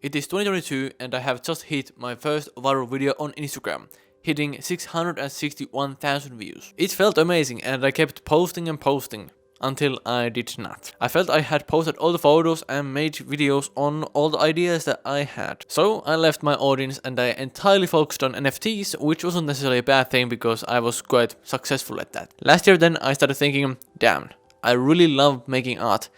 It is 2022 and I have just hit my first viral video on Instagram, hitting 661,000 views. It felt amazing and I kept posting and posting until I did not. I felt I had posted all the photos and made videos on all the ideas that I had. So I left my audience and I entirely focused on NFTs, which wasn't necessarily a bad thing because I was quite successful at that. Last year then I started thinking, damn, I really love making art,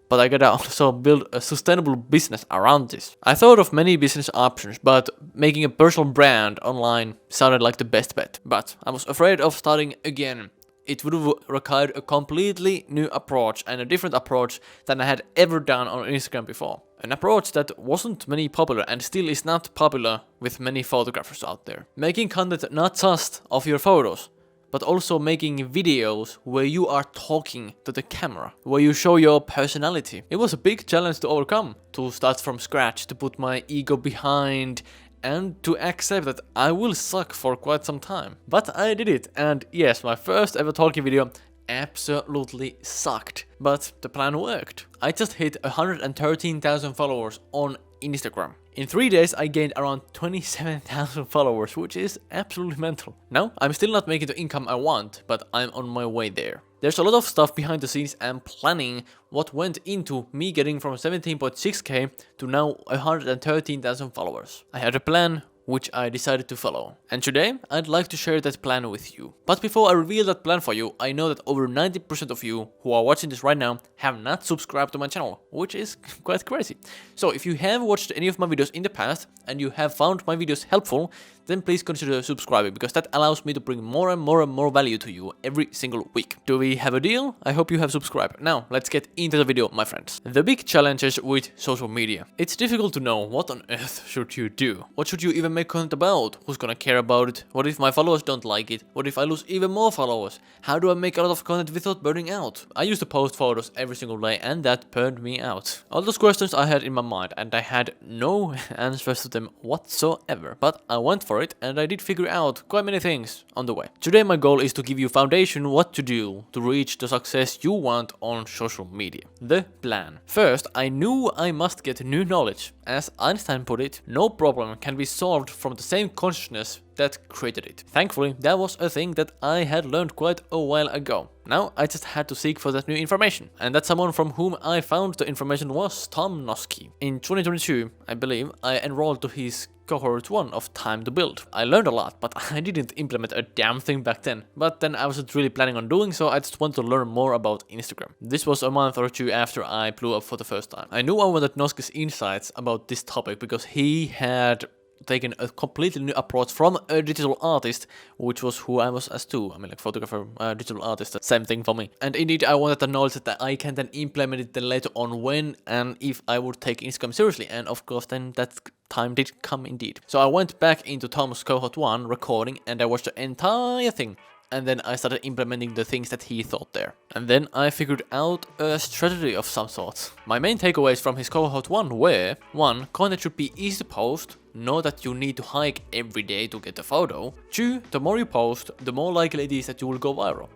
but I gotta also build a sustainable business around this. I thought of many business options, but making a personal brand online sounded like the best bet. But I was afraid of starting again. It would have required a completely new approach and a different approach than I had ever done on Instagram before. An approach that wasn't many popular and still is not popular with many photographers out there. Making content not just of your photos, but also making videos where you are talking to the camera, where you show your personality. It was a big challenge to overcome, to start from scratch, to put my ego behind, and to accept that I will suck for quite some time. But I did it, and yes, my first ever talking video absolutely sucked. But the plan worked. I just hit 113,000 followers on Instagram. In 3 days I gained around 27,000 followers, which is absolutely mental. Now, I'm still not making the income I want, but I'm on my way there. There's a lot of stuff behind the scenes and planning what went into me getting from 17.6k to now 113,000 followers. I had a plan which I decided to follow. And today, I'd like to share that plan with you. But before I reveal that plan for you, I know that over 90% of you who are watching this right now have not subscribed to my channel, which is quite crazy. So if you have watched any of my videos in the past and you have found my videos helpful, then please consider subscribing because that allows me to bring more and more value to you every single week. Do we have a deal? I hope you have subscribed. Now, let's get into the video, my friends. The big challenges with social media. It's difficult to know what on earth should you do. What should you even make content about? Who's gonna care about it? What if my followers don't like it? What if I lose even more followers? How do I make a lot of content without burning out? I used to post photos every single day and that burned me out. All those questions I had in my mind and I had no answers to them whatsoever, but I went for it and I did figure out quite many things on the way. Today my goal is to give you foundation what to do to reach the success you want on social media. The plan. First, I knew I must get new knowledge. As Einstein put it, no problem can be solved from the same consciousness that created it. Thankfully, that was a thing that I had learned quite a while ago. Now I just had to seek for that new information. And that someone from whom I found the information was Tom Noske. In 2022, I believe, I enrolled to his cohort 1 of Time to Build. I learned a lot, but I didn't implement a damn thing back then. But then I wasn't really planning on doing so, I just wanted to learn more about Instagram. This was a month or two after I blew up for the first time. I knew I wanted Noske's insights about this topic because he had taken a completely new approach from a digital artist, which was who I was as too. I mean, like photographer, digital artist, same thing for me. And indeed, I wanted the knowledge that I can then implement it then later on when and if I would take Instagram seriously. And of course, then that time did come indeed. So I went back into Tom's cohort 1 recording and I watched the entire thing. And then I started implementing the things that he thought there. And then I figured out a strategy of some sort. My main takeaways from his cohort 1 were: 1. Content should be easy to post. Know that you need to hike every day to get a photo. 2. The more you post, the more likely it is that you will go viral.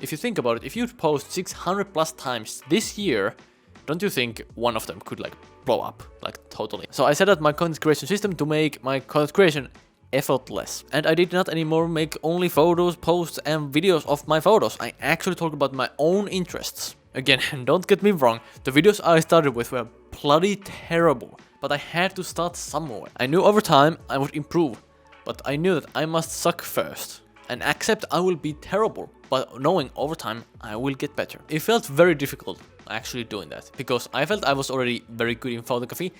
If you think about it, if you post 600 plus times this year, don't you think one of them could like blow up, like totally? So I set up my content creation system to make my content creation effortless. And I did not anymore make only photos, posts and videos of my photos. I actually talk about my own interests. Again, don't get me wrong, the videos I started with were bloody terrible, but I had to start somewhere. I knew over time I would improve, but I knew that I must suck first and accept I will be terrible, but knowing over time I will get better. It felt very difficult actually doing that because I felt I was already very good in photography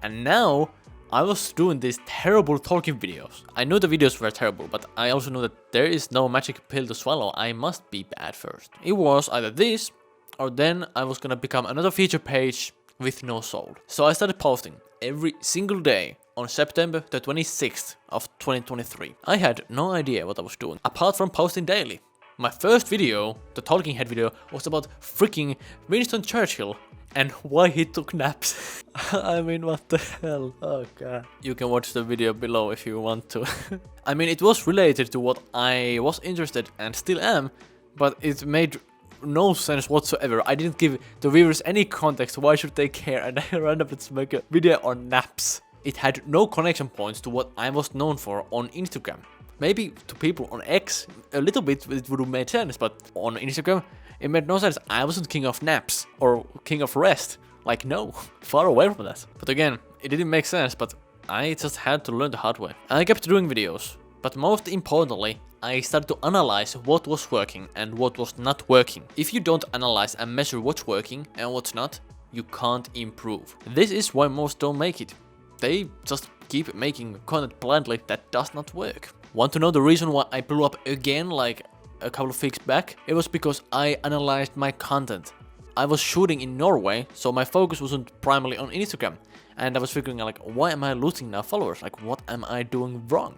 and now I was doing these terrible talking videos. I know the videos were terrible, but I also know that there is no magic pill to swallow. I must be bad first. It was either this, or then I was gonna become another feature page with no soul. So I started posting every single day on September the 26th of 2023. I had no idea what I was doing, apart from posting daily. My first video, the talking head video, was about freaking Winston Churchill and why he took naps. I mean, what the hell? Oh god. You can watch the video below if you want to. I mean, it was related to what I was interested and still am, but it made no sense whatsoever. I didn't give the viewers any context. Why should they care? And I randomly make a video on naps. it had no connection points to what I was known for on Instagram. Maybe to people on X, a little bit it would have made sense, but on Instagram, it made no sense. I wasn't king of naps or king of rest. Like, no, far away from that. But again, it didn't make sense, but I just had to learn the hard way. I kept doing videos, but most importantly, I started to analyze what was working and what was not working. If you don't analyze and measure what's working and what's not, you can't improve. This is why most don't make it. They just keep making content blindly that does not work. Want to know the reason why I blew up again like a couple of weeks back? It was because I analyzed my content. I was shooting in Norway, so my focus wasn't primarily on Instagram. And I was figuring out, like, why am I losing now followers? Like, what am I doing wrong?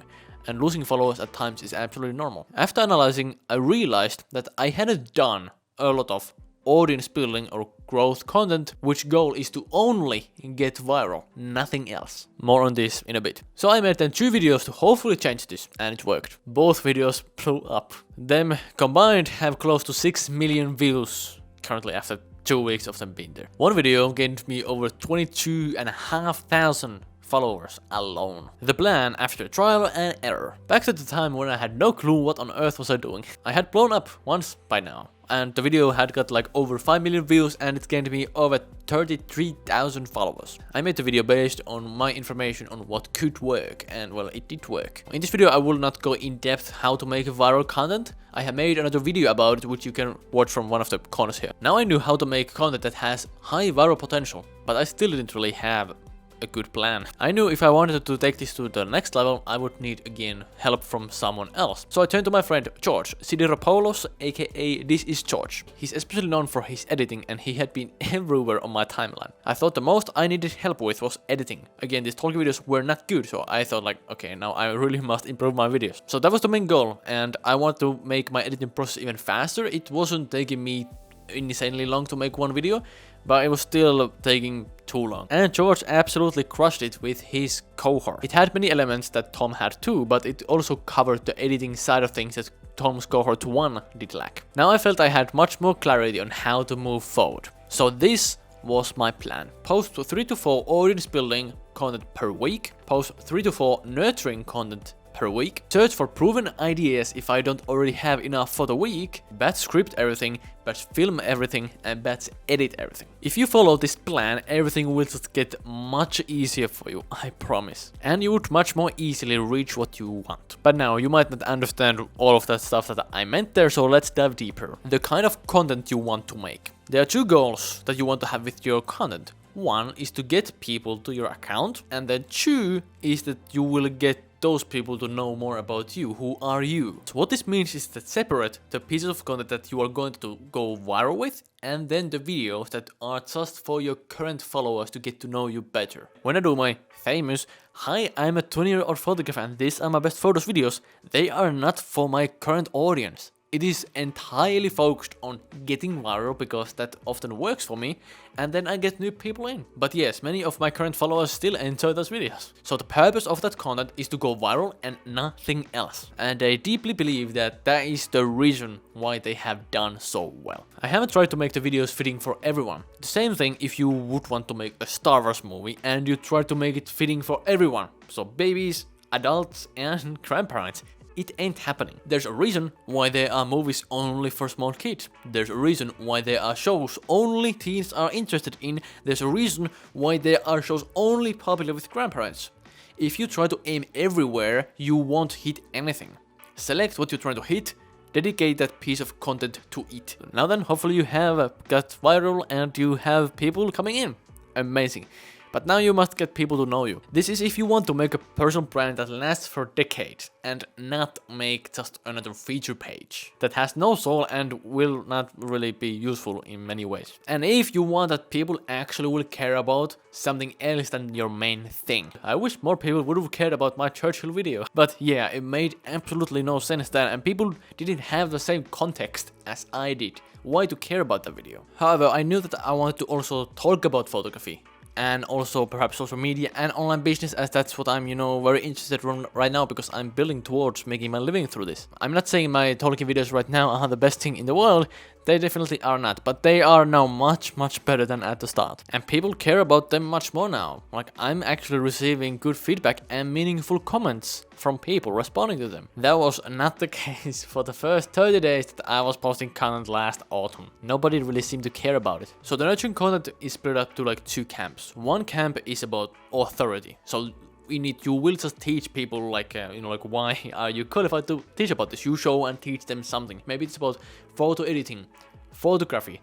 And losing followers at times is absolutely normal. After analyzing, I realized that I hadn't done a lot of audience building or growth content, which goal is to only get viral, nothing else. More on this in a bit. So I made then 2 videos to hopefully change this, and it worked. Both videos blew up. Them combined have close to 6 million views currently after 2 weeks of them being there. One video gained me over 22,500 followers alone. The plan after trial and error. Back to the time when I had no clue what on earth was I doing. I had blown up once by now, and the video had got like over 5 million views and it gained me over 33,000 followers. I made the video based on my information on what could work, and well, it did work. In this video I will not go in depth how to make viral content. I have made another video about it which you can watch from one of the corners here. Now I knew how to make content that has high viral potential, but I still didn't really have a good plan. I knew if I wanted to take this to the next level, I would need again help from someone else. So I turned to my friend George Sidiropoulos, aka This Is George. He's especially known for his editing and he had been everywhere on my timeline. I thought the most I needed help with was editing. Again, these talking videos were not good, so I thought like, okay, now I really must improve my videos. So that was the main goal, and I wanted to make my editing process even faster. It wasn't taking me insanely long to make one video, but it was still taking too long. And George absolutely crushed it with his cohort. It had many elements that Tom had too, but it also covered the editing side of things that Tom's cohort 1 did lack. Now I felt I had much more clarity on how to move forward. So this was my plan. Post 3 to 4 audience building content per week, post 3 to 4 nurturing content per week, search for proven ideas if I don't already have enough for the week, batch script everything, batch film everything, and batch edit everything. If you follow this plan, everything will just get much easier for you, I promise. And you would much more easily reach what you want. But now, you might not understand all of that stuff that I meant there, so let's dive deeper. The kind of content you want to make. There are 2 goals that you want to have with your content. One is to get people to your account, and then 2 is that you will get those people to know more about you. Who are you? So what this means is that separate the pieces of content that you are going to go viral with, and then the videos that are just for your current followers to get to know you better. When I do my famous "Hi, I'm a 20-year-old photographer and these are my best photos" videos, they are not for my current audience. It is entirely focused on getting viral because that often works for me, and then I get new people in. But yes, many of my current followers still enjoy those videos. So the purpose of that content is to go viral and nothing else. And I deeply believe that that is the reason why they have done so well. I haven't tried to make the videos fitting for everyone. The same thing if you would want to make a Star Wars movie and you try to make it fitting for everyone. So babies, adults, and grandparents. It ain't happening. There's a reason why there are movies only for small kids. There's a reason why there are shows only teens are interested in. There's a reason why there are shows only popular with grandparents. If you try to aim everywhere, you won't hit anything. Select what you're trying to hit, dedicate that piece of content to it. Now then, hopefully you have got viral and you have people coming in. Amazing. But now you must get people to know you. This is if you want to make a personal brand that lasts for decades and not make just another feature page that has no soul and will not really be useful in many ways. And if you want that people actually will care about something else than your main thing. I wish more people would have cared about my Churchill video. But yeah, it made absolutely no sense then, and people didn't have the same context as I did. Why to care about the video? However, I knew that I wanted to also talk about photography. and also perhaps social media and online business, as that's what I'm, very interested in right now, because I'm building towards making my living through this. I'm not saying my talking videos right now are the best thing in the world. They definitely are not, but they are now much better than at the start. And people care about them much more now. Like, I'm actually receiving good feedback and meaningful comments from people responding to them. That was not the case for the first 30 days that I was posting content last autumn. Nobody really seemed to care about it. So the nurturing content is split up to like 2 camps. One camp is about authority. So you will just teach people like why are you qualified to teach about this. You show and teach them something. Maybe it's about photo editing, photography,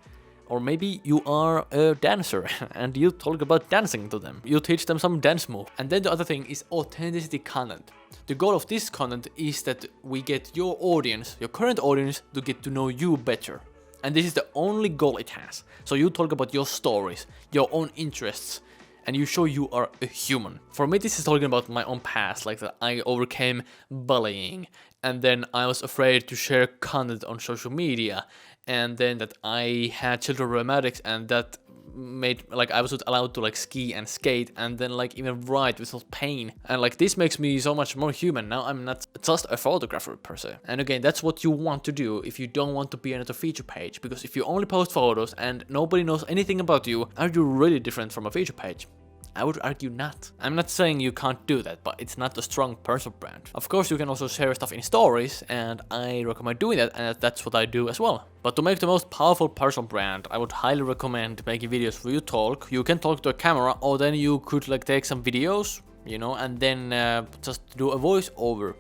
or maybe you are a dancer and you talk about dancing to them. You teach them some dance move. And then the other thing is authenticity content. The goal of this content is that we get your audience, your current audience, to get to know you better. And this is the only goal it has. So you talk about your stories, your own interests, and you show you are a human. For me, this is talking about my own past, like that I overcame bullying, and then I was afraid to share content on social media, and then that I had childhood rheumatics, and that made like I wasn't allowed to like ski and skate, and then like even write without pain. And like this makes me so much more human. Now I'm not just a photographer per se. And again, that's what you want to do if you don't want to be another feature page, because if you only post photos and nobody knows anything about you, are you really different from a feature page? I would argue not. I'm not saying you can't do that, but it's not a strong personal brand. Of course, you can also share stuff in stories, and I recommend doing that, and that's what I do as well. But to make the most powerful personal brand, I would highly recommend making videos where you talk. You can talk to a camera, or then you could like take some videos, and then just do a voice over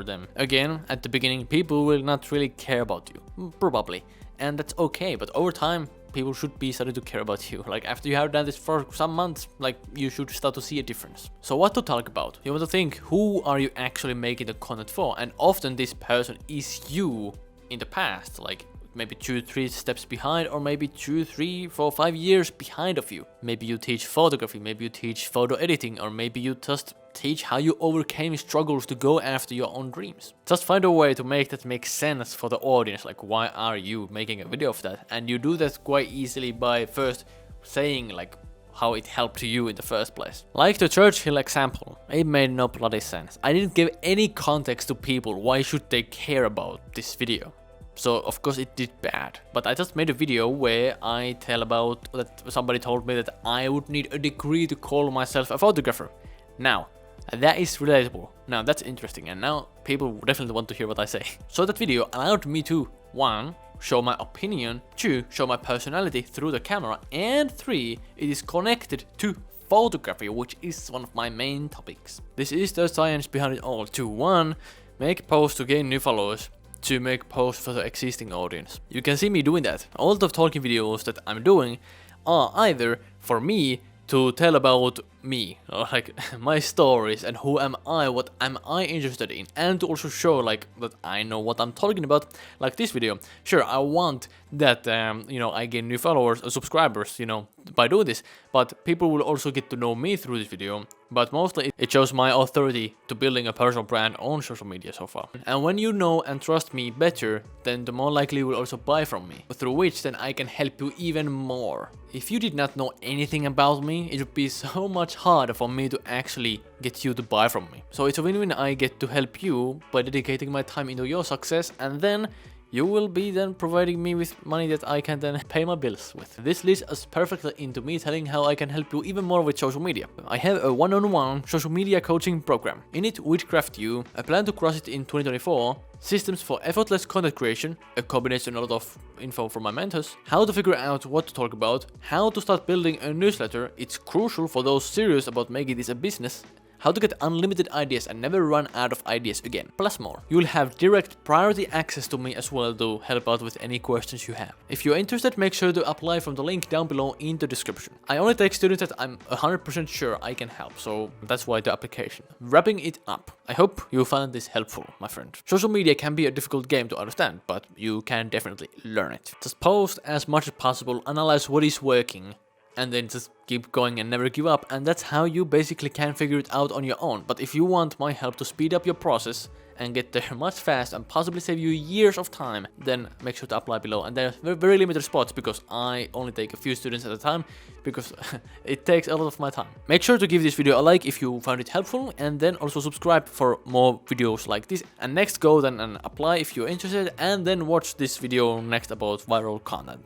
them. Again, at the beginning, people will not really care about you, probably, and that's okay. But over time, people should be starting to care about you. Like after you have done this for some months, like you should start to see a difference. So what to talk about? You want to think, who are you actually making the content for? And often this person is you in the past, like maybe 2-3 steps behind, or maybe 2-3-4-5 years behind of you. Maybe you teach photography, maybe you teach photo editing, or maybe you just teach how you overcame struggles to go after your own dreams. Just find a way to make that make sense for the audience, like why are you making a video of that? And you do that quite easily by first saying like how it helped you in the first place. Like the Churchill example, it made no bloody sense. I didn't give any context to people, why should they care about this video? So of course it did bad, but I just made a video where I tell about that somebody told me that I would need a degree to call myself a photographer. Now, that is relatable. Now that's interesting, and now people definitely want to hear what I say. So that video allowed me to 1. Show my opinion, 2. Show my personality through the camera, and 3. It is connected to photography, which is one of my main topics. This is the science behind it all. 2. 1. Make posts to gain new followers. To make posts for the existing audience. You can see me doing that. All the talking videos that I'm doing are either for me to tell about me, or like my stories and who am I, what am I interested in, and to also show like that I know what I'm talking about, like this video. Sure, I want that I gain new followers, subscribers, by doing this, but people will also get to know me through this video. But mostly it shows my authority to building a personal brand on social media so far. And when you know and trust me better, then the more likely you will also buy from me, through which then I can help you even more. If you did not know anything about me, it would be so much harder for me to actually get you to buy from me. So it's a win-win. I get to help you by dedicating my time into your success, and then you will be then providing me with money that I can then pay my bills with. This leads us perfectly into me telling how I can help you even more with social media. I have a one-on-one social media coaching program. In it, Witchcraft You, I plan to crush it in 2024, systems for effortless content creation, a combination of a lot of info from my mentors, how to figure out what to talk about, how to start building a newsletter, it's crucial for those serious about making this a business, how to get unlimited ideas and never run out of ideas again, plus more. You will have direct priority access to me as well to help out with any questions you have. If you're interested, make sure to apply from the link down below in the description. I only take students that I'm 100% sure I can help, so that's why the application. Wrapping it up, I hope you found this helpful, my friend. Social media can be a difficult game to understand, but you can definitely learn it. Just post as much as possible, analyze what is working, and then just keep going and never give up, and that's how you basically can figure it out on your own. But if you want my help to speed up your process and get there much faster and possibly save you years of time, then make sure to apply below. And there's very limited spots because I only take a few students at a time because it takes a lot of my time. Make sure to give this video a like if you found it helpful, and then also subscribe for more videos like this. And next go then and apply if you're interested, and then watch this video next about viral content.